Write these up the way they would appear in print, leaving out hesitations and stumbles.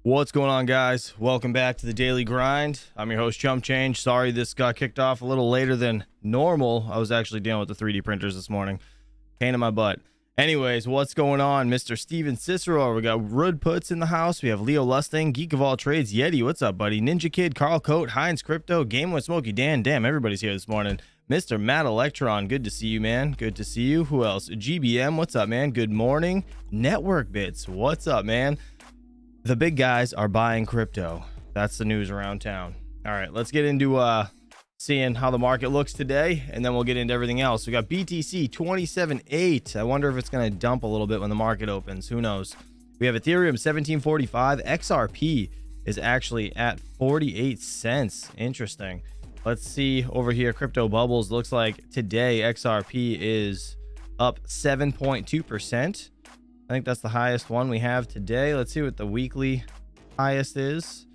What's going on, guys? Welcome back to the Daily Grind. I'm your host, Chump Change. Sorry this got kicked off a little later than normal. I was actually dealing with the 3D printers this morning. Pain in my butt. Anyways, what's going on? Mr. Steven Cicero. We got Rud Puts in the house. We have Leo Lusting, Geek of All Trades, Yeti. What's up, buddy? Ninja Kid, Carl Coat, Heinz Crypto, Game with Smokey Dan. Damn, everybody's here this morning. Mr. Matt Electron. Good to see you, man. Good to see you. Who else? GBM. What's up, man? Good morning. Network Bits. What's up, man? The big guys are buying crypto. That's the news around town. All right, let's get into seeing how the market looks today, and then we'll get into everything else. We got BTC 27.8. I wonder if it's going to dump a little bit when the market opens. Who knows? We have Ethereum 17.45. XRP is actually at 48 cents. Interesting. Let's see over here. Crypto Bubbles. Looks like today XRP is up 7.2%. I think that's the highest one we have today. Let's see what the weekly highest is.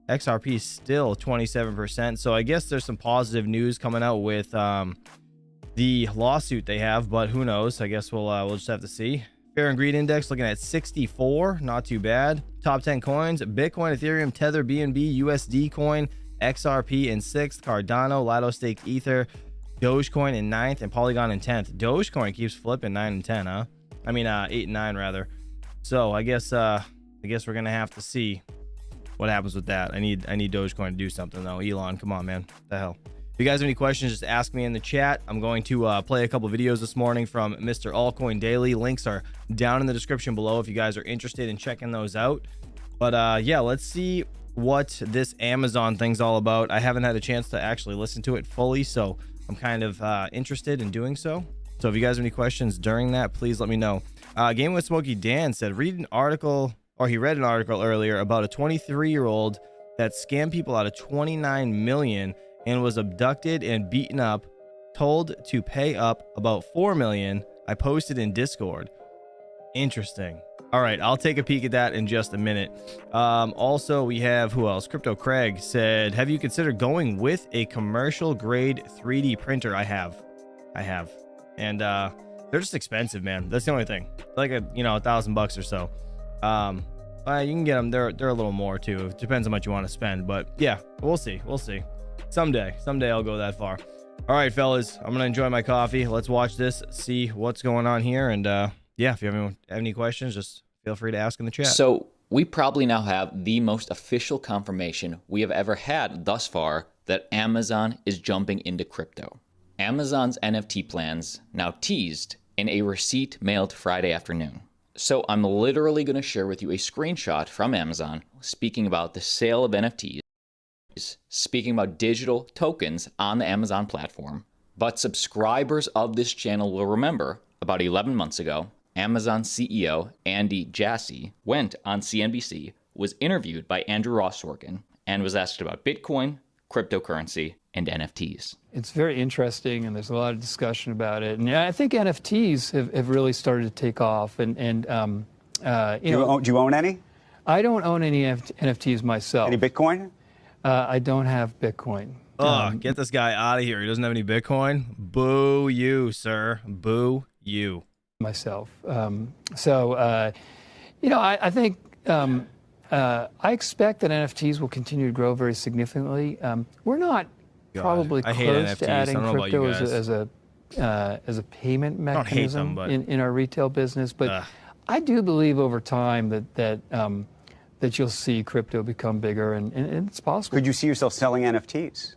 XRP is still 27%. So I guess there's some positive news coming out with the lawsuit they have, but who knows? I guess we'll just have to see. Fair and Greed Index looking at 64. Not too bad. Top 10 coins: Bitcoin, Ethereum, Tether, BNB, USD Coin, XRP in 6th, Cardano, Lido Staked Ether, Dogecoin in 9th, and Polygon in 10th. Dogecoin keeps flipping 9 and 10, huh? I mean 8 and 9 rather. So I guess we're gonna have to see what happens with that. I need Dogecoin to do something though. Elon, come on, man. What the hell? If you guys have any questions, just ask me in the chat. I'm going to play a couple videos this morning from Mr. Altcoin Daily. Links are down in the description below if you guys are interested in checking those out. But yeah, let's see what this Amazon thing's all about. I haven't had a chance to actually listen to it fully, so I'm kind of interested in doing so. So if you guys have any questions during that, please let me know. Game with Smokey Dan said, he read an article earlier about a 23-year-old that scammed people out of 29 million and was abducted and beaten up, told to pay up about 4 million. I posted in Discord. Interesting. All right, I'll take a peek at that in just a minute. Also, we have, who else? Crypto Craig said, have you considered going with a commercial grade 3D printer? I have. And they're just expensive, man. That's the only thing. Like $1,000 or so. You can get them. They're a little more too. It depends how much you want to spend. But yeah, we'll see. Someday I'll go that far. All right, fellas, I'm gonna enjoy my coffee. Let's watch this, see what's going on here, and yeah, if you have any questions, just feel free to ask in the chat. So we probably now have the most official confirmation we have ever had thus far that Amazon is jumping into crypto. Amazon's NFT plans now teased in a receipt mailed Friday afternoon. So I'm literally going to share with you a screenshot from Amazon speaking about the sale of NFTs, speaking about digital tokens on the Amazon platform. But subscribers of this channel will remember about 11 months ago, Amazon CEO Andy Jassy went on CNBC, was interviewed by Andrew Ross Sorkin, and was asked about Bitcoin, cryptocurrency, and NFTs. It's very interesting, and there's a lot of discussion about it. And yeah, I think NFTs have really started to take off. And Do you own any? I don't own any NFTs myself. Any Bitcoin? I don't have Bitcoin. Oh, get this guy out of here. He doesn't have any Bitcoin. Boo you, sir. Boo you. Myself. I think I expect that NFTs will continue to grow very significantly. We're not probably I hate close NFTs. to adding I don't know about you crypto as a payment I don't hate them, mechanism but in our retail business, but I do believe over time that you'll see crypto become bigger, and it's possible. Could you see yourself selling NFTs?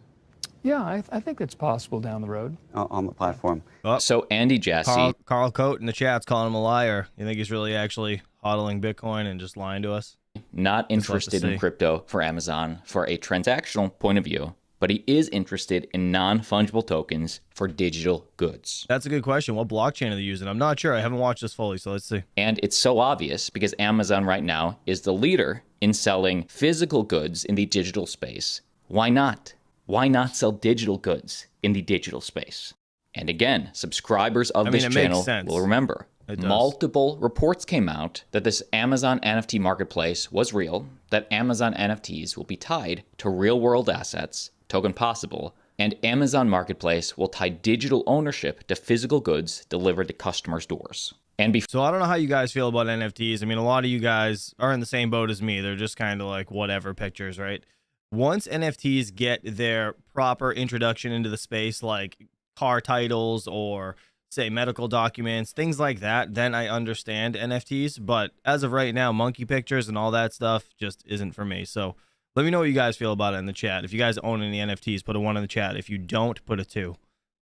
Yeah, I think it's possible down the road. On the platform. So Andy Jassy, Carl Coate in the chat's calling him a liar. You think he's really actually hodling Bitcoin and just lying to us? not interested in crypto for Amazon for a transactional point of view, but he is interested in non-fungible tokens for digital goods. That's a good question. What blockchain are they using? I'm not sure. I haven't watched this fully, so let's see. And it's so obvious because Amazon right now is the leader in selling physical goods in the digital space. Why not? Why not sell digital goods in the digital space? And again, subscribers of this channel will remember, multiple reports came out that this Amazon NFT marketplace was real, that Amazon NFTs will be tied to real-world assets, token possible, and Amazon Marketplace will tie digital ownership to physical goods delivered to customers' doors. So I don't know how you guys feel about NFTs. I mean, a lot of you guys are in the same boat as me. They're just kind of like whatever pictures, right? Once NFTs get their proper introduction into the space, like car titles or say medical documents, things like that, then I understand NFTs. But as of right now, monkey pictures and all that stuff just isn't for me. So let me know what you guys feel about it in the chat. If you guys own any NFTs, put a 1 in the chat. If you don't, put a 2.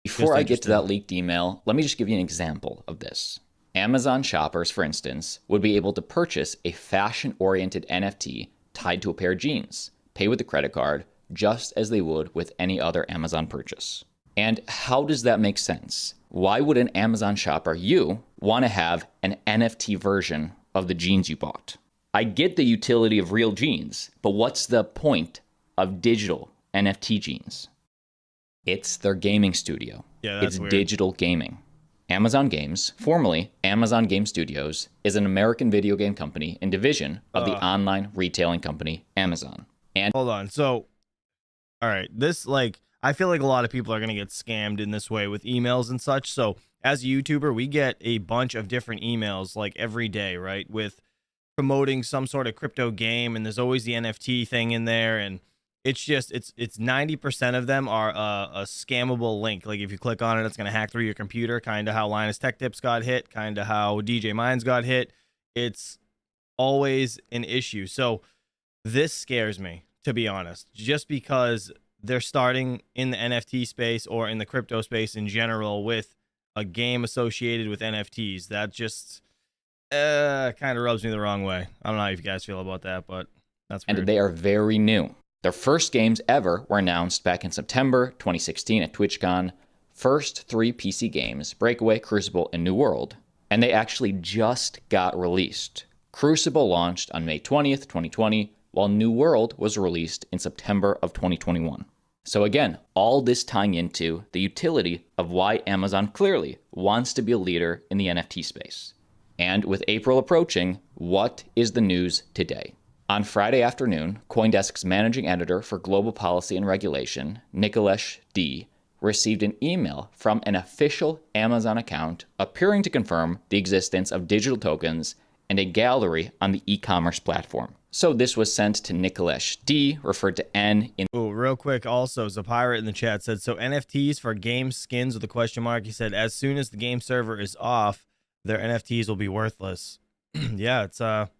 Before I get to that leaked email, let me just give you an example of this. Amazon shoppers, for instance, would be able to purchase a fashion-oriented NFT tied to a pair of jeans, pay with a credit card, just as they would with any other Amazon purchase. And how does that make sense? Why would an Amazon shopper, you, want to have an NFT version of the jeans you bought? I get the utility of real jeans, but what's the point of digital NFT jeans? It's their gaming studio. Yeah, that's it's weird. Digital gaming. Amazon Games, formerly Amazon Game Studios, is an American video game company and division of the online retailing company Amazon. And hold on. So, all right, this I feel like a lot of people are going to get scammed in this way with emails and such. So as a YouTuber, we get a bunch of different emails like every day, right? With promoting some sort of crypto game, and there's always the NFT thing in there, and it's just it's 90% of them are a scammable link. Like if you click on it, it's going to hack through your computer, kind of how Linus Tech Tips got hit, kind of how DJ Mines got hit. It's always an issue. So this scares me, to be honest, just because they're starting in the NFT space or in the crypto space in general with a game associated with NFTs. That just kind of rubs me the wrong way. I don't know how you guys feel about that, but that's weird. And they are very new. Their first games ever were announced back in September 2016 at TwitchCon. First 3 PC games, Breakaway, Crucible, and New World. And they actually just got released. Crucible launched on May 20th, 2020, while New World was released in September of 2021. So again, all this tying into the utility of why Amazon clearly wants to be a leader in the NFT space. And with April approaching, what is the news today? On Friday afternoon, CoinDesk's managing editor for global policy and regulation, Nicolesh D., received an email from an official Amazon account appearing to confirm the existence of digital tokens and a gallery on the e-commerce platform. So this was sent to Nicolesh D, referred to N in... Oh, real quick, also, Zapirate in the chat said, so NFTs for game skins with a question mark. He said, as soon as the game server is off, their NFTs will be worthless. Yeah, that's a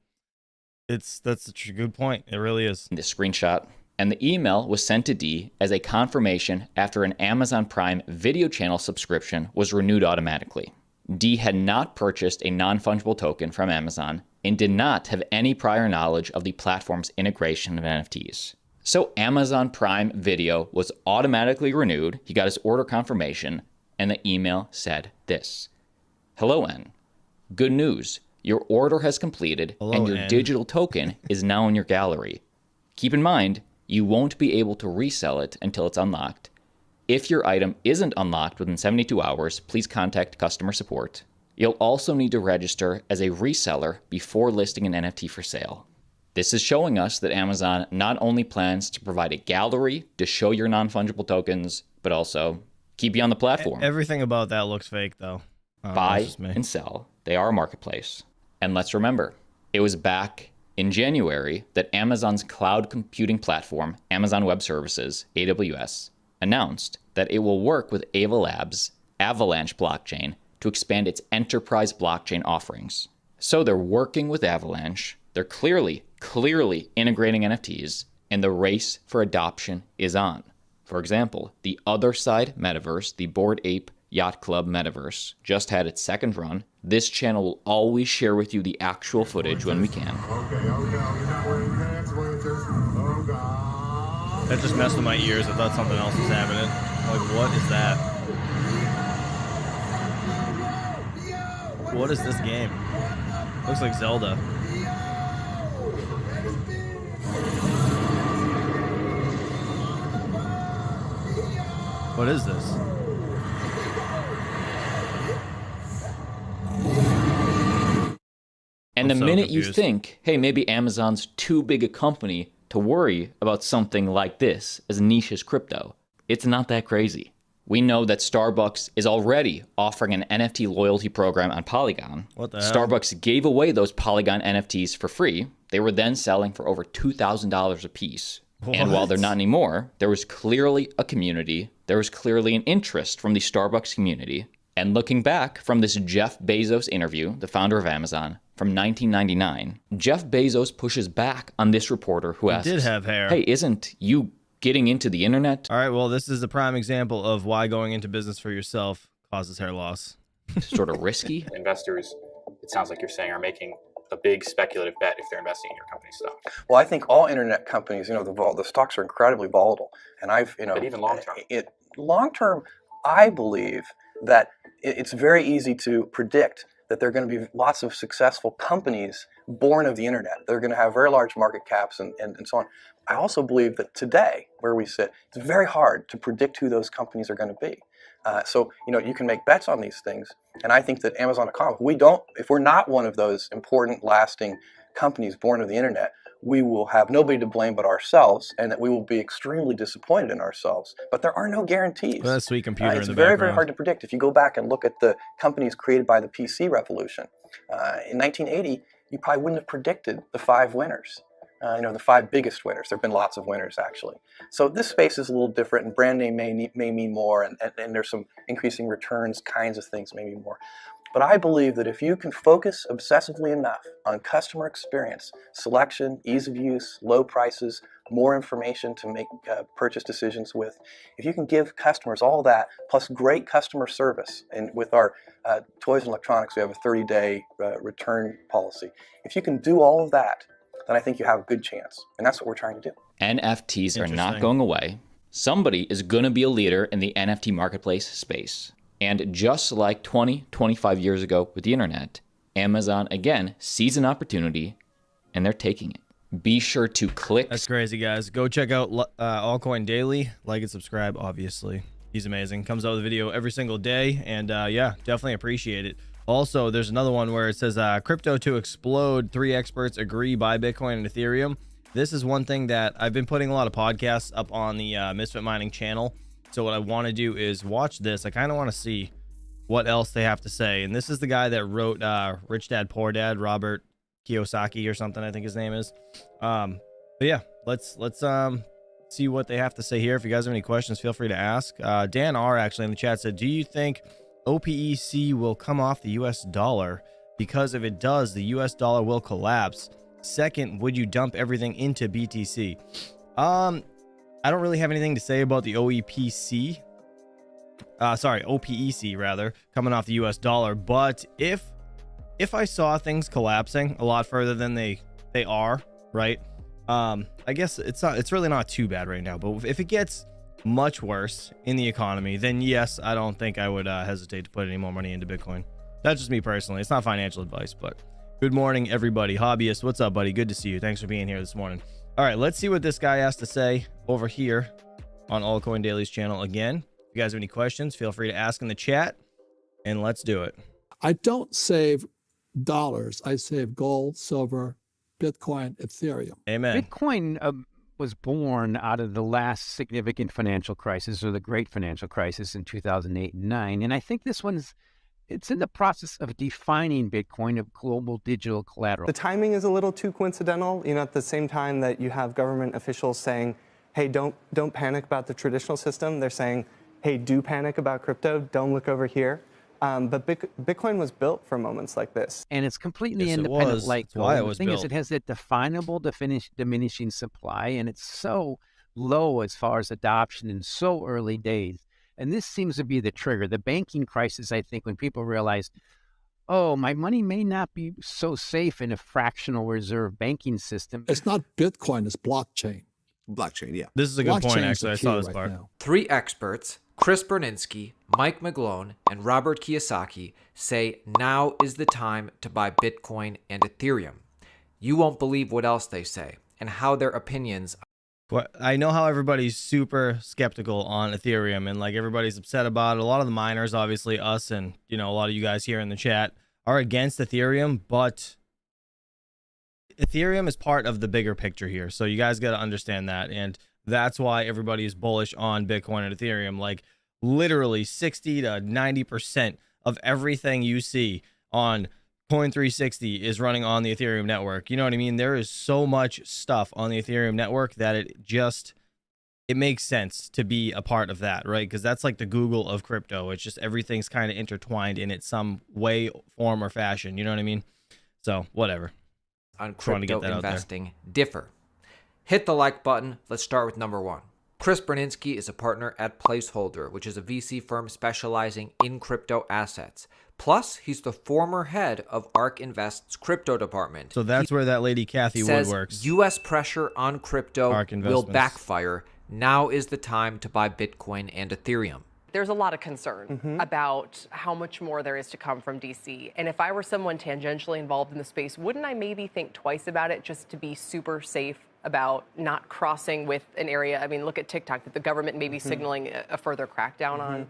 good point. It really is. The screenshot. And the email was sent to D as a confirmation after an Amazon Prime video channel subscription was renewed automatically. D had not purchased a non-fungible token from Amazon and did not have any prior knowledge of the platform's integration of NFTs. So Amazon Prime Video was automatically renewed. He got his order confirmation, and the email said this. Hello, N. Good news. Your order has completed, and your digital token is now in your gallery. Keep in mind, you won't be able to resell it until it's unlocked. If your item isn't unlocked within 72 hours, please contact customer support. You'll also need to register as a reseller before listing an NFT for sale. This is showing us that Amazon not only plans to provide a gallery to show your non-fungible tokens, but also keep you on the platform. Everything about that looks fake, though. Buy and sell. They are a marketplace. And let's remember, it was back in January that Amazon's cloud computing platform, Amazon Web Services, AWS, announced that it will work with Ava Labs' Avalanche blockchain to expand its enterprise blockchain offerings. So they're working with Avalanche. They're clearly integrating NFTs, and the race for adoption is on. For example, the Other Side metaverse, the Bored Ape Yacht Club metaverse, just had its second run. This channel will always share with you the actual footage when we can. That just messed with my ears. I thought something else was happening. Like, what is that? What is this game? Looks like Zelda. What is this? And the so minute confused. you think, hey, maybe Amazon's too big a company to worry about something like this as niche as crypto, it's not that crazy. We know that Starbucks is already offering an NFT loyalty program on Polygon. What the hell? Starbucks gave away those Polygon NFTs for free. They were then selling for over $2,000 a piece. And while they're not anymore, there was clearly a community. There was clearly an interest from the Starbucks community. And looking back from this Jeff Bezos interview, the founder of Amazon, from 1999, Jeff Bezos pushes back on this reporter who asks, did have hair. hey, isn't you getting into the internet? All right, well, this is a prime example of why going into business for yourself causes hair loss. Sort of risky? Investors, it sounds like you're saying, are making a big speculative bet if they're investing in your company's stock. Well, I think all internet companies, the stocks are incredibly volatile, and But even long term. Long term, I believe that it's very easy to predict that there are going to be lots of successful companies born of the internet. They're going to have very large market caps and so on. I also believe that today, where we sit, it's very hard to predict who those companies are going to be. So you can make bets on these things, and I think that Amazon, if we're not one of those important, lasting companies born of the internet, we will have nobody to blame but ourselves, and that we will be extremely disappointed in ourselves. But there are no guarantees. Well, that sweet computer in It's the very, background. very hard to predict. If you go back and look at the companies created by the PC revolution, in 1980, you probably wouldn't have predicted the 5 winners. The 5 biggest winners. There have been lots of winners, actually. So this space is a little different, and brand name may mean more, and there's some increasing returns kinds of things may mean more. But I believe that if you can focus obsessively enough on customer experience, selection, ease of use, low prices, more information to make purchase decisions with, if you can give customers all that, plus great customer service, and with our toys and electronics, we have a 30-day return policy. If you can do all of that, then I think you have a good chance. And that's what we're trying to do. NFTs are not Interesting. going away. Somebody is going to be a leader in the NFT marketplace space. And just like 25 years ago with the internet, Amazon, again, sees an opportunity, and they're taking it. Be sure to click. That's crazy, guys. Go check out Altcoin Daily. Like and subscribe, obviously. He's amazing. Comes out with a video every single day, and yeah, definitely appreciate it. Also, there's another one where it says crypto to explode. 3 experts agree buy Bitcoin and Ethereum. This is one thing that I've been putting a lot of podcasts up on the Misfit Mining channel. So what I want to do is watch this. I kind of want to see what else they have to say. And this is the guy that wrote Rich Dad Poor Dad, Robert Kiyosaki or something, I think his name is. But yeah, let's see what they have to say here. If you guys have any questions, feel free to ask. Dan R actually in the chat said, do you think OPEC will come off the US dollar? Because if it does, the US dollar will collapse. Second, would you dump everything into BTC? I don't really have anything to say about the OPEC rather, coming off the US dollar. But if I saw things collapsing a lot further than they are, right? I guess it's really not too bad right now. But if it gets much worse in the economy, then yes, I don't think I would hesitate to put any more money into Bitcoin. That's just me personally. It's not financial advice, but good morning, everybody. Hobbyist, what's up, buddy? Good to see you. Thanks for being here this morning. All right, let's see what this guy has to say over here on Altcoin Daily's channel again. If you guys have any questions, feel free to ask in the chat, and let's do it. I don't save dollars. I save gold, silver, Bitcoin, Ethereum. Amen. Bitcoin was born out of the last significant financial crisis, or the great financial crisis in 2008 and 9. And I think this one's, it's in the process of defining Bitcoin of global digital collateral. The timing is a little too coincidental. At the same time that you have government officials saying, hey, don't panic about the traditional system, they're saying, hey, do panic about crypto, don't look over here. But Bitcoin was built for moments like this. And it's completely Yes, independent like gold. why it The was thing is, built. it has that definable diminishing supply, and it's so low as far as adoption in so early days. And this seems to be the trigger. The banking crisis, I think, when people realized, oh, my money may not be so safe in a fractional reserve banking system. It's not Bitcoin, it's blockchain. Blockchain, yeah. This is a good point, Blockchain's actually. the I saw key this right part. now. 3 experts, Chris Berninsky, Mike McGlone, and Robert Kiyosaki, say now is the time to buy Bitcoin and Ethereum. You won't believe what else they say and how their opinions. Well, I know how everybody's super skeptical on Ethereum, and like everybody's upset about it. A lot of the miners, obviously us and a lot of you guys here in the chat, are against Ethereum, but Ethereum is part of the bigger picture here. So you guys got to understand that, and that's why everybody is bullish on Bitcoin and Ethereum. Like literally 60 to 90% of everything you see on Coin360 is running on the Ethereum network. You know what I mean? There is so much stuff on the Ethereum network that it makes sense to be a part of that, right? Because that's like the Google of crypto. It's just everything's kind of intertwined in it some way, form, or fashion. You know what I mean? So whatever. On Trying to get crypto that out there. investing differ. Hit the like button. Let's start with number 1. Chris Berninsky is a partner at Placeholder, which is a VC firm specializing in crypto assets. Plus, he's the former head of ARK Invest's crypto department. So that's where that lady Kathy Wood Says works. U.S. pressure on crypto ARK will Investments. backfire. Now is the time to buy Bitcoin and Ethereum. There's a lot of concern about how much more there is to come from DC. And if I were someone tangentially involved in the space, wouldn't I maybe think twice about it just to be super safe about not crossing with an area? I mean, look at TikTok, that the government may be signaling a further crackdown on.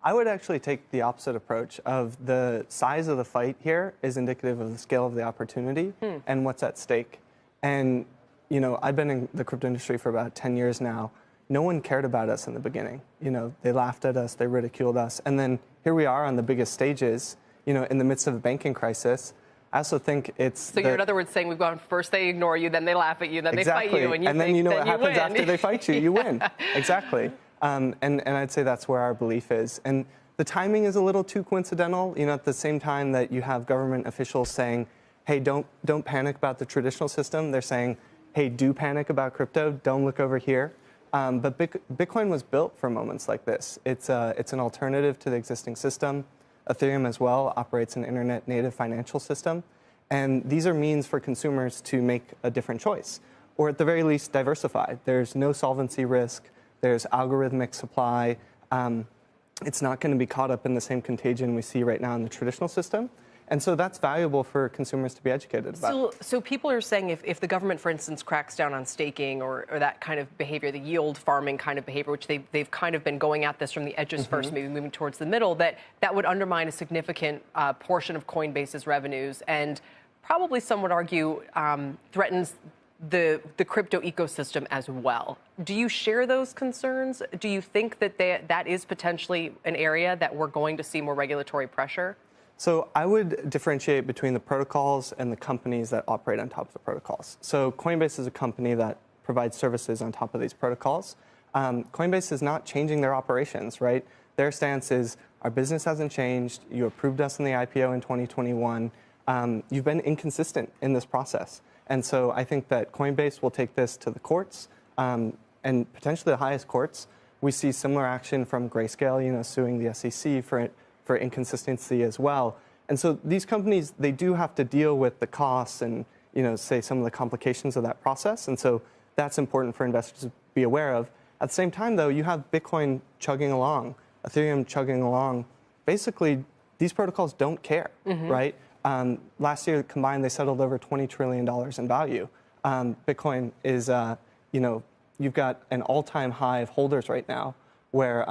I would actually take the opposite approach of the size of the fight here is indicative of the scale of the opportunity and what's at stake. And, I've been in the crypto industry for about 10 years now. No one cared about us in the beginning. They laughed at us, they ridiculed us. And then here we are on the biggest stages, in the midst of a banking crisis. I also think it's... So you're in other words saying we've gone first they ignore you, then they laugh at you, then exactly. they fight you, and you and then think, you know then what you happens win. after they fight you. You win. Exactly. And I'd say that's where our belief is. And the timing is a little too coincidental. At the same time that you have government officials saying, hey, don't panic about the traditional system, they're saying, hey, do panic about crypto, don't look over here. But Bitcoin was built for moments like this. It's an alternative to the existing system. Ethereum as well operates an internet-native financial system. And these are means for consumers to make a different choice, or at the very least diversify. There's no solvency risk. There's algorithmic supply. It's not going to be caught up in the same contagion we see right now in the traditional system. And so that's valuable for consumers to be educated about. So people are saying if the government, for instance, cracks down on staking or that kind of behavior, the yield farming kind of behavior, which they've kind of been going at this from the edges first, maybe moving towards the middle, that would undermine a significant portion of Coinbase's revenues and probably, some would argue, threatens the crypto ecosystem as well. Do you share those concerns? Do you think that that is potentially an area that we're going to see more regulatory pressure? So I would differentiate between the protocols and the companies that operate on top of the protocols. So Coinbase is a company that provides services on top of these protocols. Coinbase is not changing their operations, right? Their stance is, our business hasn't changed. You approved us in the IPO in 2021. You've been inconsistent in this process. And so I think that Coinbase will take this to the courts and potentially the highest courts. We see similar action from Grayscale, suing the SEC for inconsistency as well. And so these companies, they do have to deal with the costs and, say some of the complications of that process. And so that's important for investors to be aware of. At the same time, though, you have Bitcoin chugging along, Ethereum chugging along. Basically, these protocols don't care, right? Last year combined, they settled over $20 trillion in value. Bitcoin is, you've got an all-time high of holders right now where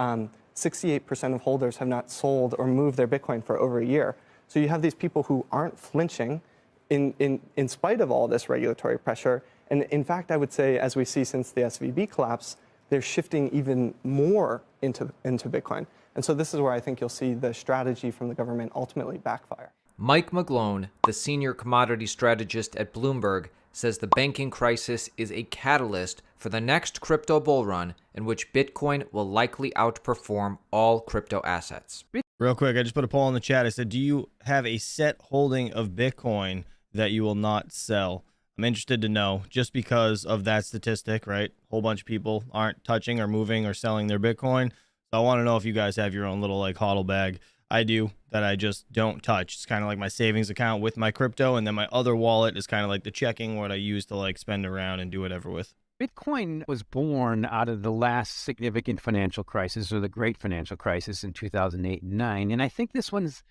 68% of holders have not sold or moved their Bitcoin for over a year. So you have these people who aren't flinching in spite of all this regulatory pressure. And in fact, I would say, as we see since the SVB collapse, they're shifting even more into Bitcoin. And so this is where I think you'll see the strategy from the government ultimately backfire. Mike McGlone, the senior commodity strategist at Bloomberg, says the banking crisis is a catalyst for the next crypto bull run in which Bitcoin will likely outperform all crypto assets. Real quick, I just put a poll in the chat. I said, do you have a set holding of Bitcoin that you will not sell? I'm interested to know, just because of that statistic, right? A whole bunch of people aren't touching or moving or selling their Bitcoin. So I want to know if you guys have your own little like hodl bag. I do, that I just don't touch. It's kind of like my savings account with my crypto, and then my other wallet is kind of like the checking, what I use to like spend around and do whatever with. Bitcoin was born out of the last significant financial crisis, or the great financial crisis in 2008 and 9. And I think this one's,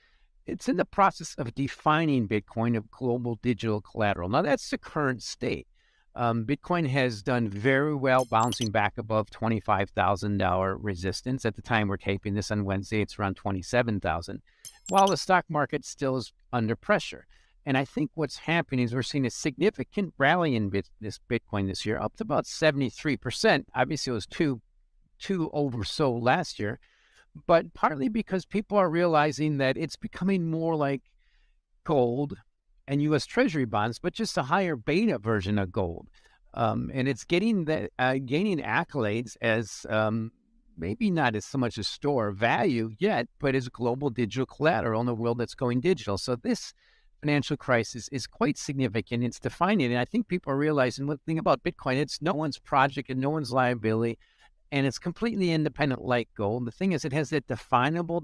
it's in the process of defining Bitcoin of global digital collateral. Now, that's the current state. Bitcoin has done very well, bouncing back above $25,000 resistance. At the time we're taping this on Wednesday, it's around 27,000, while the stock market still is under pressure. And I think what's happening is we're seeing a significant rally in Bitcoin this year, up to about 73%. Obviously, it was two oversold last year, but partly because people are realizing that it's becoming more like gold and U.S. Treasury bonds, but just a higher beta version of gold. And it's getting that gaining accolades as maybe not as so much a store of value yet, but as global digital collateral in a world that's going digital. So this financial crisis is quite significant. It's defining, and I think people are realizing one thing about Bitcoin: it's no one's project and no one's liability, and it's completely independent like gold. The thing is, it has that definable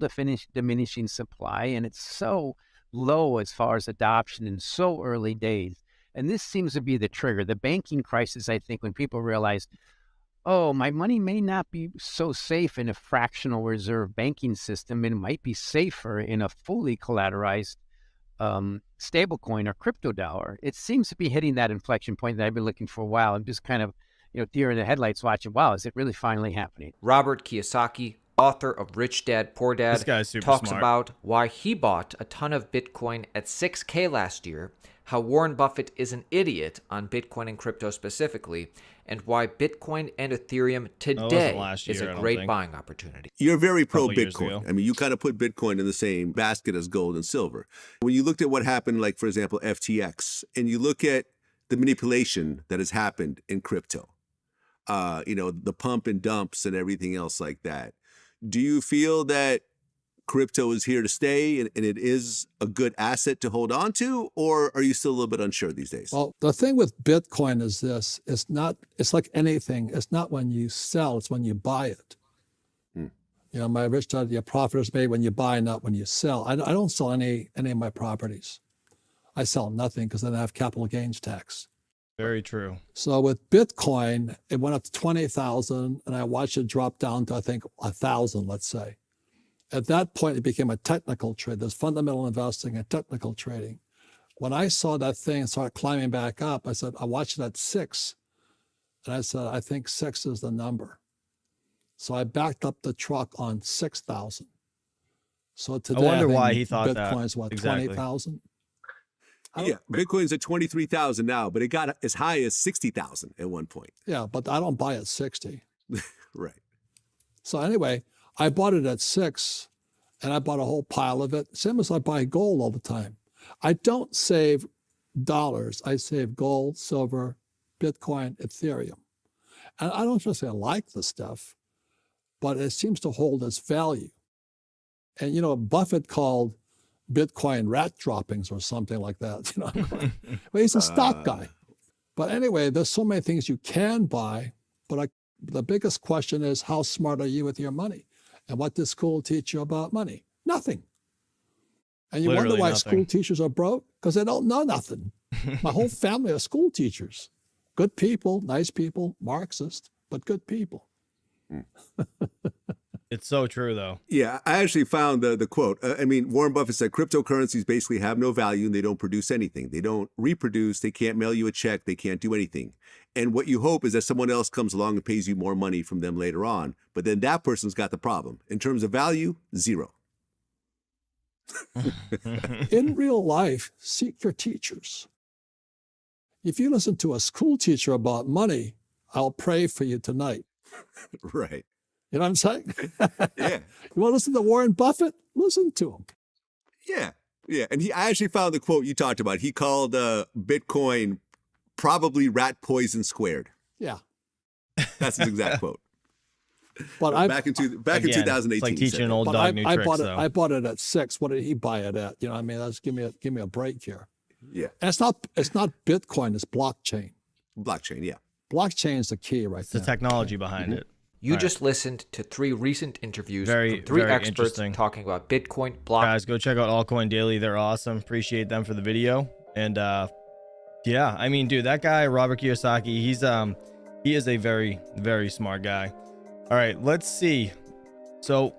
diminishing supply, and it's so low as far as adoption in so early days. And this seems to be the trigger. The banking crisis, I think, when people realize, oh, my money may not be so safe in a fractional reserve banking system. It might be safer in a fully collateralized stablecoin or crypto dollar. It seems to be hitting that inflection point that I've been looking for a while. I'm just kind of, deer in the headlights watching, wow, is it really finally happening? Robert Kiyosaki, author of Rich Dad, Poor Dad, This guy's super talks smart. about why he bought a ton of Bitcoin at 6K last year, how Warren Buffett is an idiot on Bitcoin and crypto specifically, and why Bitcoin and Ethereum today is a great buying opportunity. You're very pro Couple years ago. Bitcoin. I mean, you kind of put Bitcoin in the same basket as gold and silver. When you looked at what happened, like, for example, FTX, and you look at the manipulation that has happened in crypto, the pump and dumps and everything else like that, do you feel that crypto is here to stay and it is a good asset to hold on to, or are you still a little bit unsure these days? Well, the thing with Bitcoin is this: it's like anything. It's not when you sell; it's when you buy it. My rich dad, your profit is made when you buy, not when you sell. I don't sell any of my properties. I sell nothing because then I have capital gains tax. Very true. So with Bitcoin, it went up to 20,000, and I watched it drop down to, I think, 1,000, let's say. At that point, it became a technical trade. There's fundamental investing and technical trading. When I saw that thing start climbing back up, I said, I watched it at 6. And I said, I think 6 is the number. So I backed up the truck on 6,000. So today, I wonder think why he thought that. Bitcoin's what, Exactly. 20,000? Yeah, Bitcoin's at 23,000 now, but it got as high as 60,000 at one point. Yeah, but I don't buy at 60. Right. So anyway, I bought it at 6, and I bought a whole pile of it. Same as I buy gold all the time. I don't save dollars. I save gold, silver, Bitcoin, Ethereum. And I don't just say I like the stuff, but it seems to hold its value. And, Buffett called Bitcoin rat droppings or something like that. Well, he's a stock guy. But anyway, there's so many things you can buy, but the biggest question is, how smart are you with your money? And what does school teach you about money? Nothing. And you Literally wonder why nothing. school teachers are broke? Because they don't know nothing. My whole family are school teachers. Good people, nice people, Marxist, but good people. It's so true, though. Yeah, I actually found the quote. Warren Buffett said cryptocurrencies basically have no value and they don't produce anything. They don't reproduce. They can't mail you a check. They can't do anything. And what you hope is that someone else comes along and pays you more money from them later on. But then that person's got the problem. In terms of value, 0. In real life, seek your teachers. If you listen to a school teacher about money, I'll pray for you tonight. Right. You know what I'm saying? Yeah. You want to listen to Warren Buffett? Listen to him. Yeah. Yeah. And I actually found the quote you talked about. He called Bitcoin probably rat poison squared. Yeah. That's his exact quote. But back in 2018. It's like teaching an old dog new tricks. I bought it at 6. What did he buy it at? You know, I mean, let's give me a break here. Yeah. And it's not Bitcoin, it's blockchain. Blockchain, yeah. Blockchain is the key right there. The technology behind it. You just listened to 3 recent interviews Very, from 3 very experts interesting. talking about Bitcoin, blockchain. Guys, go check out Altcoin Daily. They're awesome. Appreciate them for the video. And yeah, I mean, dude, that guy Robert Kiyosaki, he is a very, very smart guy. All right, let's see. So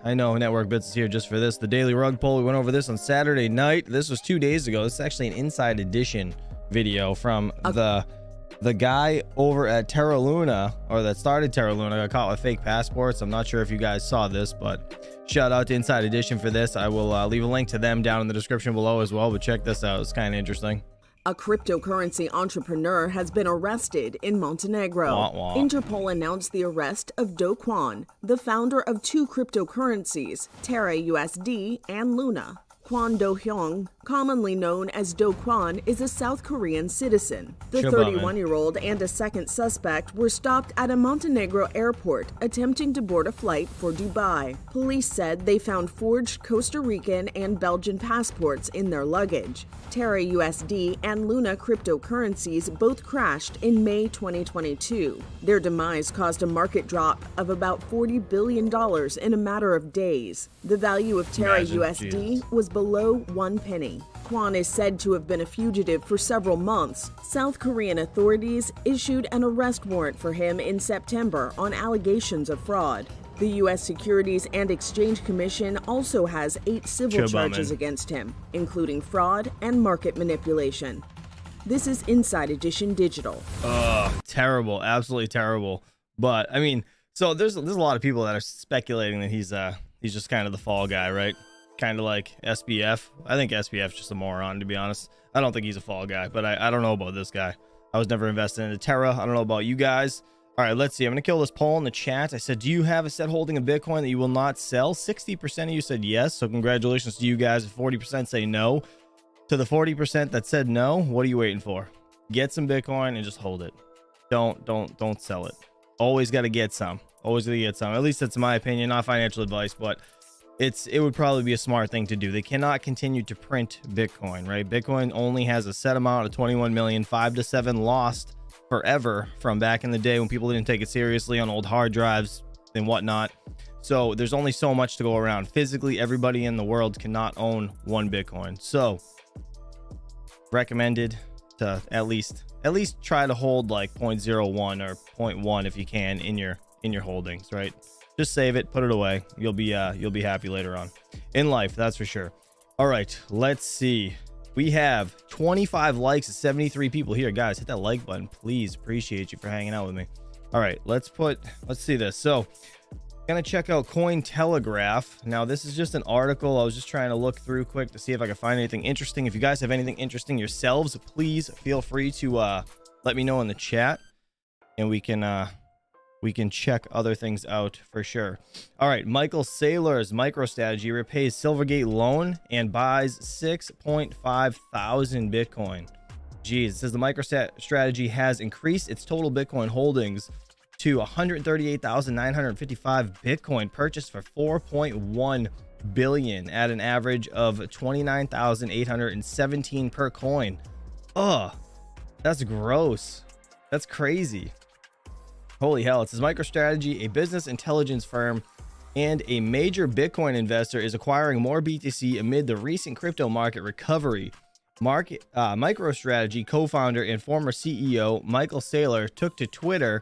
I know Network Bits is here just for this. The Daily Rug Poll, we went over this on Saturday night. This was 2 days ago. This is actually an Inside Edition video from the guy over at Terra Luna, or that started Terra Luna, got caught with fake passports. I'm not sure if you guys saw this, but shout out to Inside Edition for this. I will leave a link to them down in the description below as well, but check this out. It's kind of interesting. A cryptocurrency entrepreneur has been arrested in Montenegro. Wah, wah. Interpol announced the arrest of Do Kwon, the founder of 2 cryptocurrencies, Terra USD and Luna. Kwon Do-hyung, commonly known as Do Kwon, is a South Korean citizen. The 31-year-old and a second suspect were stopped at a Montenegro airport attempting to board a flight for Dubai. Police said they found forged Costa Rican and Belgian passports in their luggage. Terra USD and Luna cryptocurrencies both crashed in May 2022. Their demise caused a market drop of about $40 billion in a matter of days. The value of Terra USD was below 1 penny. Kwon is said to have been a fugitive for several months. South Korean authorities issued an arrest warrant for him in September on allegations of fraud. The U.S. Securities and Exchange Commission also has 8 civil charges against him, including fraud and market manipulation. This is Inside Edition Digital. Terrible, absolutely terrible. But I mean, so there's a lot of people that are speculating that he's just kind of the fall guy, right? Kind of like SBF. I think SBF's just a moron, to be honest. I don't think he's a fall guy, but I don't know about this guy. I was never invested into Terra. I don't know about you guys. All right, let's see. I'm going to kill this poll in the chat. I said, do you have a set holding of Bitcoin that you will not sell? 60% of you said yes. So congratulations to you guys. 40% say no. To the 40% that said no, what are you waiting for? Get some Bitcoin and just hold it. Don't sell it. Always got to get some. Always got to get some. At least that's my opinion, not financial advice, but it would probably be a smart thing to do. They cannot continue to print Bitcoin, right? Bitcoin only has a set amount of 21 million, 5 to 7 lost forever from back in the day when people didn't take it seriously on old hard drives and whatnot. So there's only so much to go around. Physically, everybody in the world cannot own 1 Bitcoin. So recommended to at least try to hold like 0.01 or 0.1 if you can in your holdings, right? Just save it, put it away. You'll be happy later on in life, that's for sure. All right, let's see. We have 25 likes and 73 people here. Guys, hit that like button, please. Appreciate you for hanging out with me. All right, let's see this. So gonna check out Cointelegraph. Now, this is just an article. I was just trying to look through quick to see if I could find anything interesting. If you guys have anything interesting yourselves, please feel free to let me know in the chat, and we can check other things out for sure. All right, Michael Saylor's MicroStrategy repays Silvergate loan and buys 6.5 thousand Bitcoin. Geez, it says the MicroStrategy has increased its total Bitcoin holdings to 138,955 Bitcoin, purchased for 4.1 billion at an average of 29,817 per coin. Ugh, that's gross. That's crazy. Holy hell. It says MicroStrategy, a business intelligence firm and a major Bitcoin investor, is acquiring more BTC amid the recent crypto market recovery. MicroStrategy co-founder and former CEO Michael Saylor took to Twitter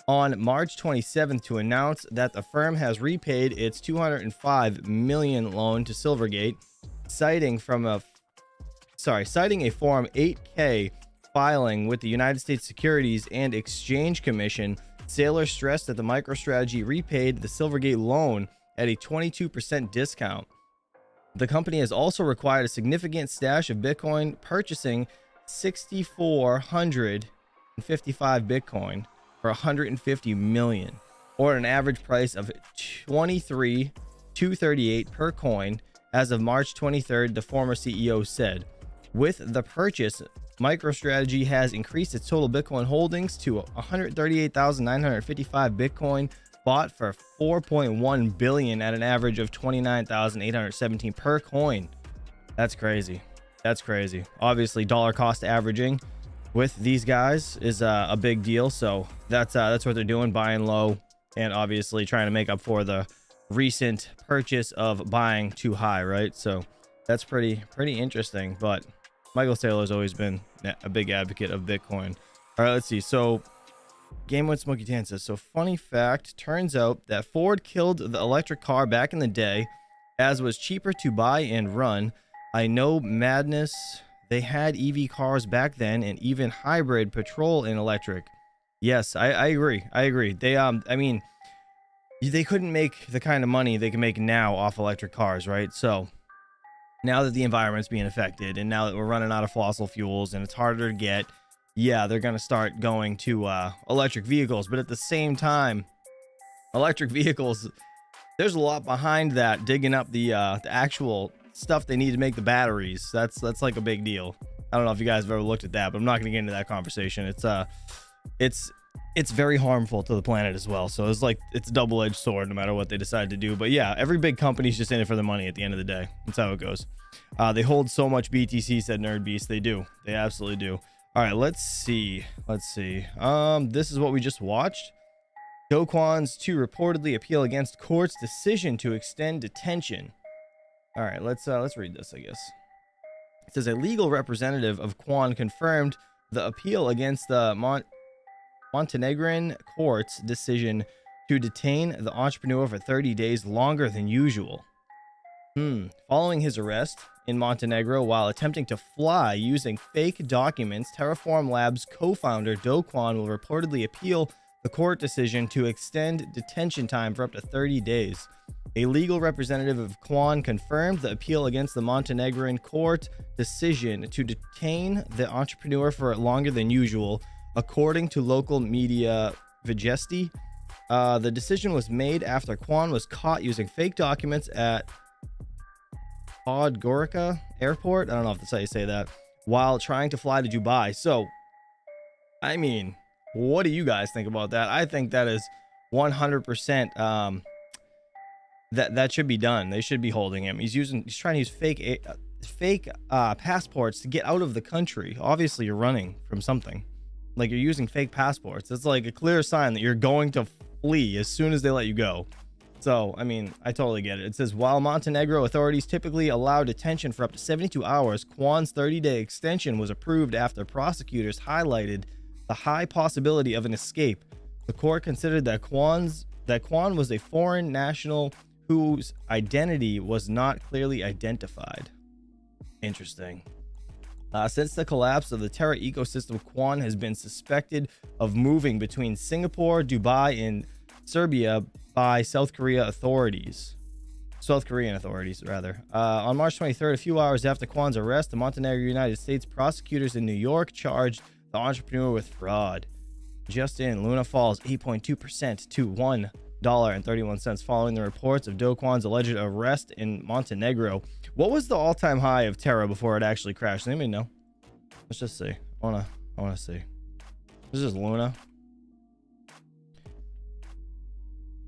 on March 27th to announce that the firm has repaid its 205 million loan to Silvergate, citing a Form 8K filing with the United States Securities and Exchange Commission. Saylor stressed that the MicroStrategy repaid the Silvergate loan at a 22% discount. The company has also required a significant stash of Bitcoin, purchasing 6,455 Bitcoin for 150 million, or an average price of 23,238 per coin as of March 23rd, the former CEO said. With the purchase, MicroStrategy has increased its total Bitcoin holdings to 138,955 Bitcoin, bought for 4.1 billion at an average of 29,817 per coin. That's crazy. That's crazy. Obviously, dollar cost averaging with these guys is a big deal. So that's what they're doing, buying low, and obviously trying to make up for the recent purchase of buying too high, right? So that's pretty interesting. But Michael Saylor's always been a big advocate of Bitcoin. All right, let's see. So Game with Smokey Tan says, so funny fact, turns out that Ford killed the electric car back in the day, as was cheaper to buy and run. I know madness. They had EV cars back then, and even hybrid, petrol and electric. Yes, I agree. They I mean, they couldn't make the kind of money they can make now off electric cars, right? So now that the environment's being affected, and now that we're running out of fossil fuels and it's harder to get, yeah, they're going to start going to electric vehicles. But at the same time, electric vehicles, there's a lot behind that, digging up the actual stuff they need to make the batteries. That's like a big deal. I don't know if you guys have ever looked at that, but I'm not going to get into that conversation. It's very harmful to the planet as well. So it's a double-edged sword no matter what they decide to do. But yeah, every big company's just in it for the money at the end of the day. That's how it goes. They hold so much BTC, said Nerd Beast. They do. They absolutely do. All right, let's see. This is what we just watched. Do Kwon's to reportedly appeal against court's decision to extend detention. All right, let's read this, I guess. It says a legal representative of Kwon confirmed the appeal against the Montenegrin court's decision to detain the entrepreneur for 30 days longer than usual. Following his arrest in Montenegro while attempting to fly using fake documents, Terraform Labs co-founder Do Kwon will reportedly appeal the court decision to extend detention time for up to 30 days. A legal representative of Kwon confirmed the appeal against the Montenegrin court decision to detain the entrepreneur for longer than usual, according to local media Vijesti. The decision was made after Kwon was caught using fake documents at Podgorica Airport. I don't know if that's how you say that, while trying to fly to Dubai. So, I mean, what do you guys think about that? I think that is 100% that should be done. They should be holding him. He's trying to use fake passports to get out of the country. Obviously, you're running from something. Like, you're using fake passports. It's like a clear sign that you're going to flee as soon as they let you go. So, I mean, I totally get it. It says, while Montenegro authorities typically allow detention for up to 72 hours, Kwon's 30-day extension was approved after prosecutors highlighted the high possibility of an escape. The court considered that Kwon was a foreign national whose identity was not clearly identified. Interesting. Since the collapse of the Terra ecosystem, Kwon has been suspected of moving between Singapore, Dubai, and Serbia by South Korean authorities. On March 23rd, a few hours after Kwon's arrest, the Montenegro United States prosecutors in New York charged the entrepreneur with fraud. Just in, Luna falls 8.2% to $1.31 following the reports of Do Kwon's alleged arrest in Montenegro. What was the all-time high of Terra before it actually crashed? Anybody know? Let's just see. I wanna see. This is Luna.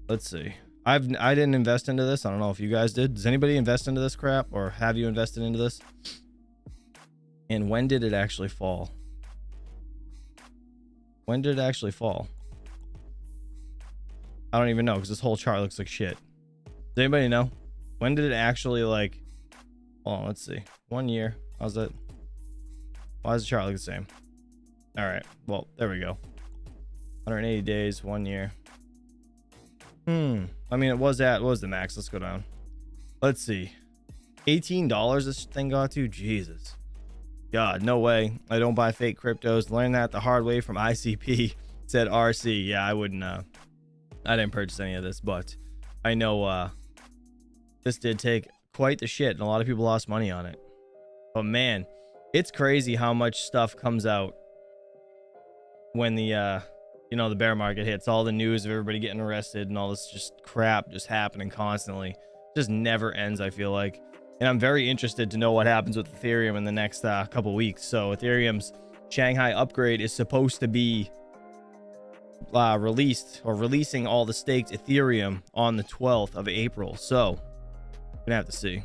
Let's see. I didn't invest into this. I don't know if you guys did. Does anybody invest into this crap, or have you invested into this? And when did it actually fall? When did it actually fall? I don't even know, because this whole chart looks like shit. Does anybody know? When did it actually, like... Hold on, let's see. 1 year. How's it? Why does the chart look the same? Alright, well, there we go. 180 days, 1 year. I mean, what was the max? Let's go down. Let's see. $18 this thing got to? Jesus. God, no way. I don't buy fake cryptos. Learned that the hard way from ICP, said RC. Yeah, I wouldn't, I didn't purchase any of this, but I know, this did take quite the shit, and a lot of people lost money on it. But man, it's crazy how much stuff comes out when the you know, the bear market hits. All the news of everybody getting arrested and all this just crap just happening constantly. It just never ends, I feel like. And I'm very interested to know what happens with Ethereum in the next couple weeks. So Ethereum's Shanghai upgrade is supposed to be releasing all the staked Ethereum on the 12th of April. So gonna have to see.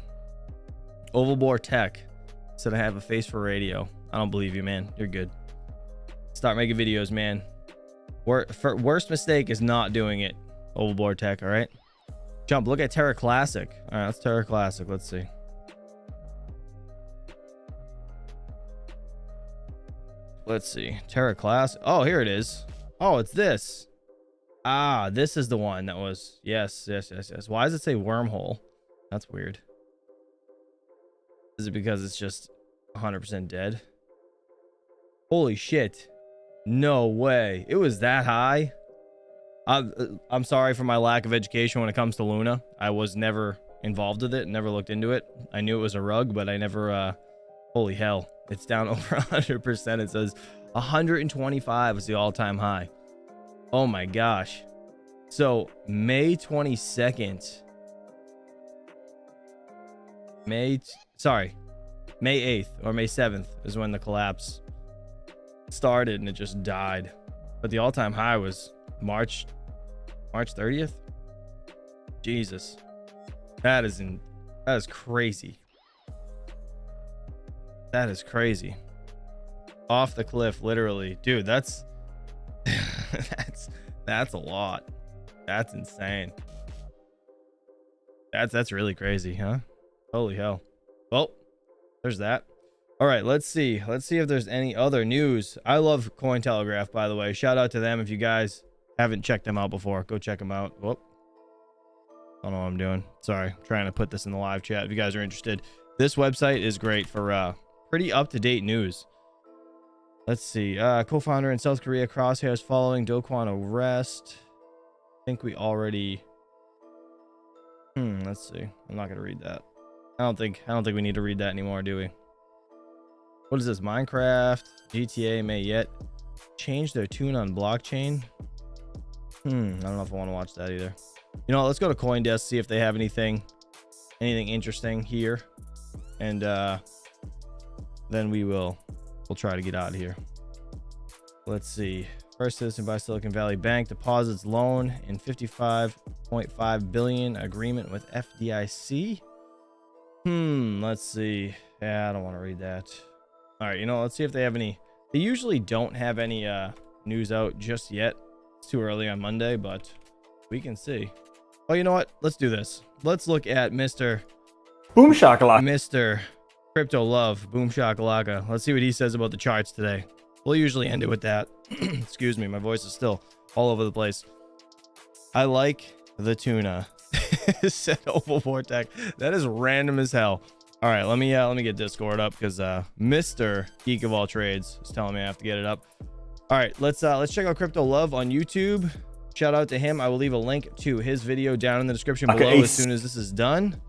Ovalbore Tech said I have a face for radio. I don't believe you, man. You're good. Start making videos, man. Worst mistake is not doing it. Ovalbore Tech, all right? Jump, look at Terra Classic. All right, that's Terra Classic. Let's see. Let's see. Terra Classic. Oh, here it is. Oh, it's this. Ah, this is the one that was... Yes. Why does it say wormhole? That's weird. Is it because it's just 100% dead? Holy shit. No way. It was that high? I'm sorry for my lack of education when it comes to Luna. I was never involved with it, never looked into it. I knew it was a rug, but I never... Holy hell. It's down over 100%. It says 125 is the all-time high. Oh my gosh. So May 22nd. May 8th or May 7th is when the collapse started and it just died. But the all-time high was March 30th. Jesus. That is crazy. That is crazy. Off the cliff, literally. Dude, that's that's a lot. That's insane. That's really crazy, huh? Holy hell. Well, there's that. All right, let's see. Let's see if there's any other news. I love Cointelegraph, by the way. Shout out to them. If you guys haven't checked them out before, go check them out. Whoop. I don't know what I'm doing. Sorry. I'm trying to put this in the live chat if you guys are interested. This website is great for pretty up-to-date news. Let's see. Co-founder in South Korea, Crosshairs following Do Kwon arrest. I think we already... let's see. I'm not going to read that. I don't think we need to read that anymore, do we? What is this? Minecraft, GTA may yet change their tune on blockchain. I don't know if I want to watch that either. You know what? Let's go to CoinDesk, see if they have anything interesting here. And then we'll try to get out of here. Let's see. First citizen by Silicon Valley Bank deposits loan in 55.5 billion agreement with FDIC. Let's see. Yeah, I don't want to read that. All right, you know, let's see if they have any. They usually don't have any news out just yet. It's too early on Monday, but we can see. Oh, you know what? Let's do this. Let's look at Mr. Boom Shakalaka. Mr. Crypto Love, Boom Shakalaka. Let's see what he says about the charts today. We'll usually end it with that. Excuse me, my voice is still all over the place. I like the tuna. Said Ovalbore Tech. That is random as hell. All right, let me get Discord up because Mr. Geek of All Trades is telling me I have to get it up. All right, let's check out Crypto Love on YouTube. Shout out to him. I will leave a link to his video down in the description below as soon as this is done.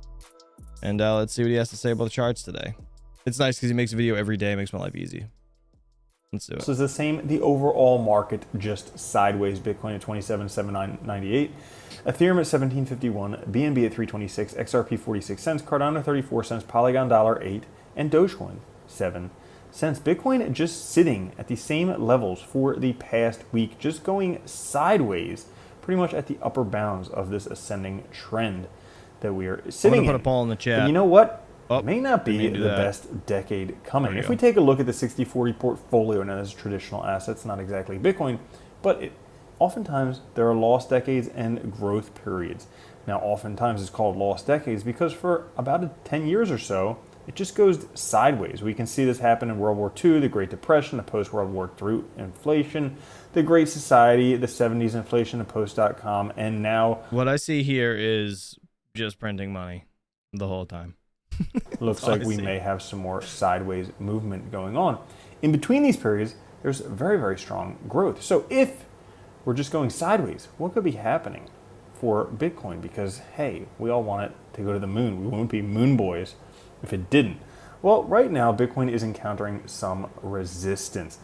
And let's see what he has to say about the charts today. It's nice because he makes a video every day. Makes my life easy. Let's do it. So it's the same. The overall market just sideways. Bitcoin at 27,798, Ethereum at 1751, BNB at 326, XRP 46 cents, Cardano 34 cents, Polygon $1.08, and Dogecoin 7 cents. Bitcoin just sitting at the same levels for the past week, just going sideways, pretty much at the upper bounds of this ascending trend that we are sitting in. I'm gonna put a poll in the chat. And you know what? Oh, it may not be the best decade coming. If we take a look at the 60-40 portfolio, now this is traditional assets, not exactly Bitcoin, but oftentimes there are lost decades and growth periods. Now, oftentimes it's called lost decades because for about 10 years or so, it just goes sideways. We can see this happen in World War II, the Great Depression, the post-World War III inflation, the Great Society, the 70s inflation, the post.com, and now... What I see here is just printing money the whole time. Looks like we may have some more sideways movement going on. In between these periods, there's very, very strong growth. So if we're just going sideways, what could be happening for Bitcoin because, hey, we all want it to go to the moon. We wouldn't be moon boys if it didn't. Well, right now, Bitcoin is encountering some resistance.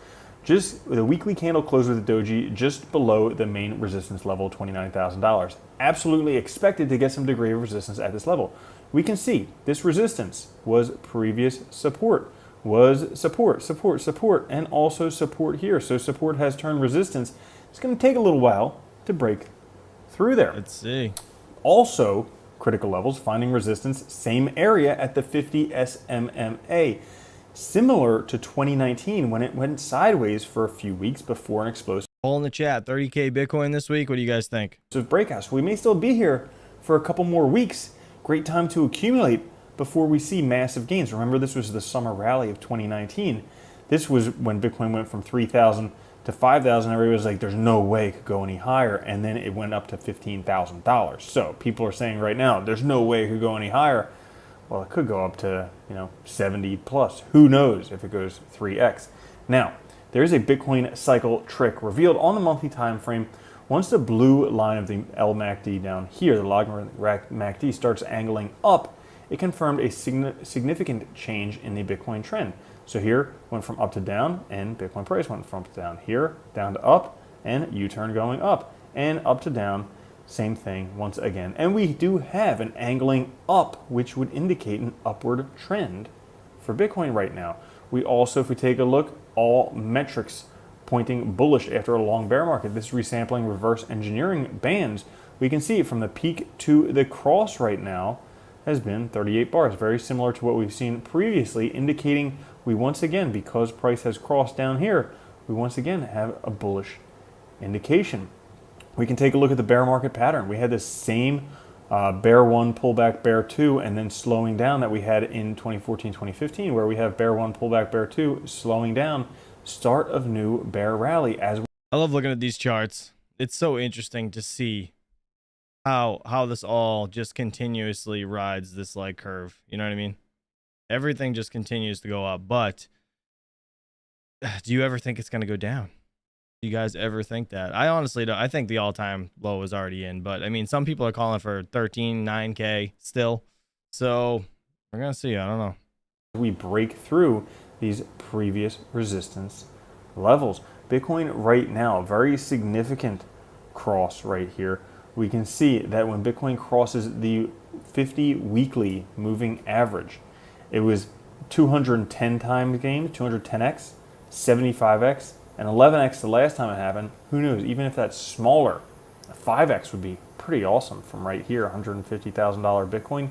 Just the weekly candle closed with the doji just below the main resistance level, $29,000. Absolutely expected to get some degree of resistance at this level. We can see this resistance was previous support, was support, support, support, and also support here. So support has turned resistance. It's going to take a little while to break through there. Let's see. Also, critical levels, finding resistance, same area at the 50 SMMA. Similar to 2019 when it went sideways for a few weeks before an explosive. Poll in the chat, 30K Bitcoin this week. What do you guys think? Breakout. So we may still be here for a couple more weeks. Great time to accumulate before we see massive gains. Remember, this was the summer rally of 2019. This was when Bitcoin went from 3,000 to 5,000. Everybody was like, there's no way it could go any higher. And then it went up to $15,000. So people are saying right now, there's no way it could go any higher. Well, it could go up to, 70 plus. Who knows if it goes 3x. Now, there is a Bitcoin cycle trick revealed on the monthly time frame. Once the blue line of the LMACD down here, the logarithmic MACD, starts angling up, it confirmed a significant change in the Bitcoin trend. So here went from up to down, and Bitcoin price went from up to down. Here, down to up, and U-turn going up, and up to down. Same thing once again. And we do have an angling up, which would indicate an upward trend for Bitcoin right now. We also, if we take a look, all metrics pointing bullish after a long bear market. This resampling reverse engineering bands, we can see from the peak to the cross right now has been 38 bars. Very similar to what we've seen previously, indicating we once again, because price has crossed down here, we once again have a bullish indication. We can take a look at the bear market pattern. We had the same bear 1, pullback, bear 2, and then slowing down that we had in 2014, 2015, where we have bear 1, pullback, bear 2, slowing down, start of new bear rally. I love looking at these charts. It's so interesting to see how this all just continuously rides this like curve. You know what I mean? Everything just continues to go up. But do you ever think it's going to go down? Do you guys ever think that? I honestly don't. I think the all-time low is already in. But I mean, some people are calling for 9K still. So we're going to see. I don't know. We break through these previous resistance levels. Bitcoin right now, very significant cross right here. We can see that when Bitcoin crosses the 50 weekly moving average, it was 210 times gained, 210x, 75x, and 11x the last time it happened. Who knows? Even if that's smaller, 5x would be pretty awesome from right here, $150,000 Bitcoin.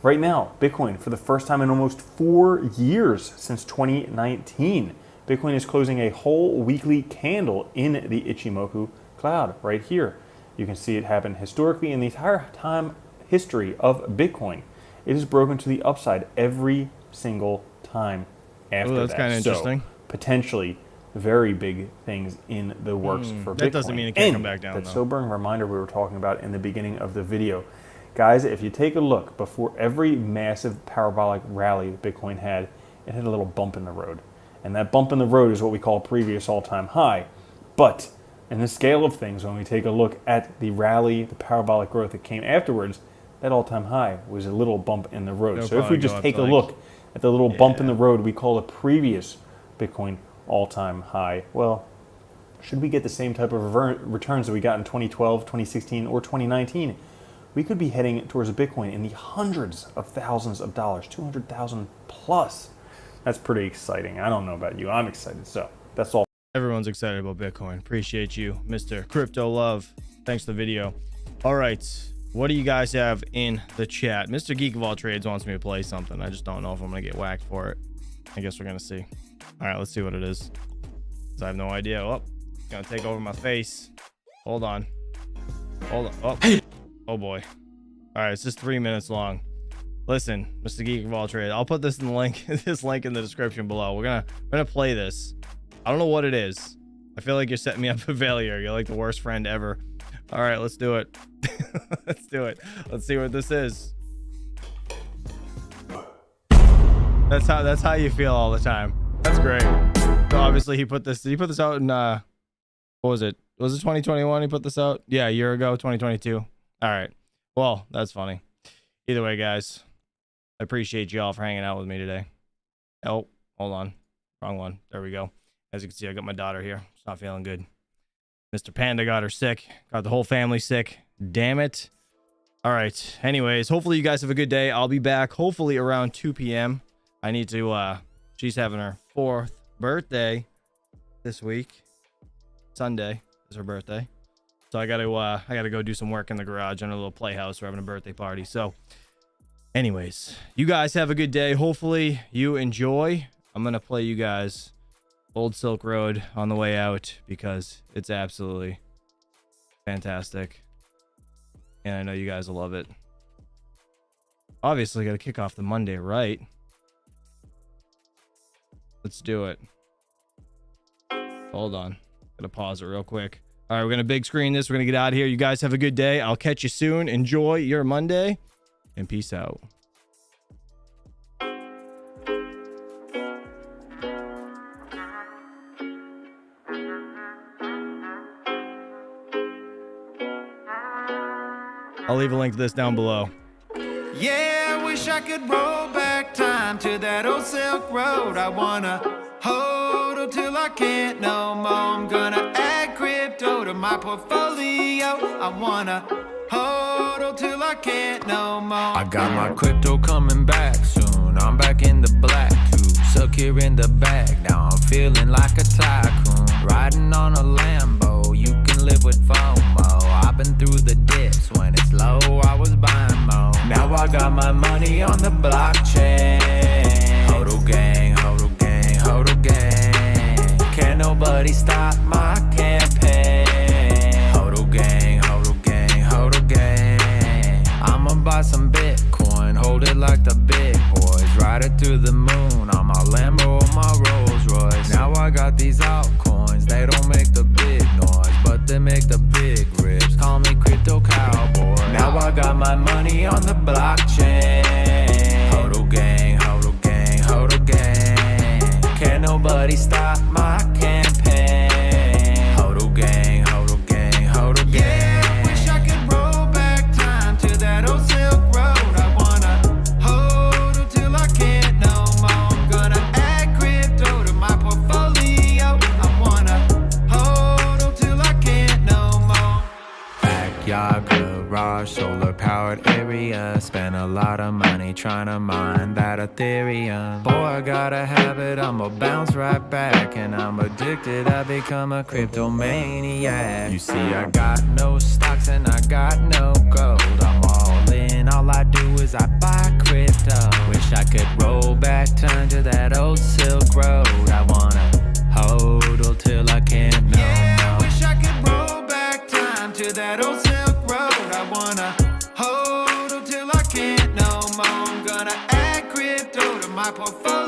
Right now, Bitcoin, for the first time in almost 4 years since 2019, Bitcoin is closing a whole weekly candle in the Ichimoku cloud right here. You can see it happen historically in the entire time history of Bitcoin. It is broken to the upside every single time after that. That's kind of interesting. So, potentially very big things in the works for Bitcoin. That doesn't mean it can't come back down, that though. sobering reminder we were talking about in the beginning of the video. Guys, if you take a look, before every massive parabolic rally that Bitcoin had, it had a little bump in the road. And that bump in the road is what we call previous all-time high. But in the scale of things, when we take a look at the rally, the parabolic growth that came afterwards, that all-time high was a little bump in the road. So if we just take a look at the little bump in the road we call a previous Bitcoin all-time high, well, should we get the same type of returns that we got in 2012, 2016, or 2019, we could be heading towards a Bitcoin in the hundreds of thousands of dollars, 200,000 plus. That's pretty exciting. I don't know about you. I'm excited. So that's all. Everyone's excited about Bitcoin. Appreciate you, Mr. Crypto Love. Thanks for the video. All right. What do you guys have in the chat? Mr. Geek of All Trades wants me to play something. I just don't know if I'm going to get whacked for it. I guess we're going to see. All right, let's see what it is. I have no idea. Oh, it's going to take over my face. Hold on. Hold on. Oh. Oh boy. All right, it's just 3 minutes long. Listen, Mr. Geek of All Trades, I'll put this in the link, this link in the description below. We're gonna play this. I don't know what it is. I feel like you're setting me up for failure. You're like the worst friend ever. All right, let's do it. Let's do it. Let's see what this is. That's how you feel all the time. That's great. So obviously he put this. Did he put this out in what was it? Was it 2021? He put this out? Yeah, a year ago, 2022. All right. Well, that's funny. Either way, guys, I appreciate y'all for hanging out with me today. Oh, hold on. Wrong one. There we go. As you can see, I got my daughter here. It's not feeling good. Mr. Panda got her sick. Got the whole family sick. Damn it. All right. Anyways, hopefully you guys have a good day. I'll be back hopefully around 2 p.m. I need to, she's having her 4th birthday this week. Sunday is her birthday. So I gotta go do some work in the garage on a little playhouse. We're having a birthday party. So anyways, you guys have a good day. Hopefully you enjoy. I'm gonna play you guys Old Silk Road on the way out because it's absolutely fantastic. And I know you guys will love it. Obviously gotta kick off the Monday, right? Let's do it. Hold on. Gotta pause it real quick. All right, we're gonna big screen this. We're gonna get out of here. You guys have a good day. I'll catch you soon. Enjoy your Monday and peace out. I'll leave a link to this down below. Yeah, I wish I could roll back time to that old Silk Road. I wanna hold till I can't no more. I'm gonna add crypto to my portfolio. I wanna hold till I can't no more. I got my crypto coming back soon. I'm back in the black too. Suck here in the bag. Now I'm feeling like a tycoon. Riding on a Lambo. You can live with FOMO. I've been through the dips. When it's low, I was buying more. Now I got my money on the blockchain. Hodl gang, hodl gang, hodl gang. Can't nobody stop my campaign. Hodl gang, hodl gang, hodl gang. I'ma buy some Bitcoin, hold it like the big boys. Ride it to the moon on my Lambo or my Rolls Royce. Now I got these altcoins, they don't make the big noise, but they make the big rips. Call me crypto cowboy. Now I got my money on the blockchain. Hodl gang, hodl gang, hodl gang. Can't nobody stop my campaign. Hodl gang, hodl gang, hodl gang. Yeah, wish I could roll back time to that old Silk Road. I wanna hold till I can't no more. I'm gonna add crypto to my portfolio. I wanna hold till I can't no more. Backyard garage, solar powered area. Spent a lot of money trying to mine that Ethereum. Boy, I got a habit, I'ma bounce right back. And I'm addicted, I become a cryptomaniac. You see, I got no stocks and I got no gold. I'm all in, all I do is I buy crypto. Wish I could roll back time to that old Silk Road. I wanna hodl till I can't no more. Wish I could roll back time to that old Silk Road. I wanna hold till I can't no more. I'm gonna add crypto to my portfolio.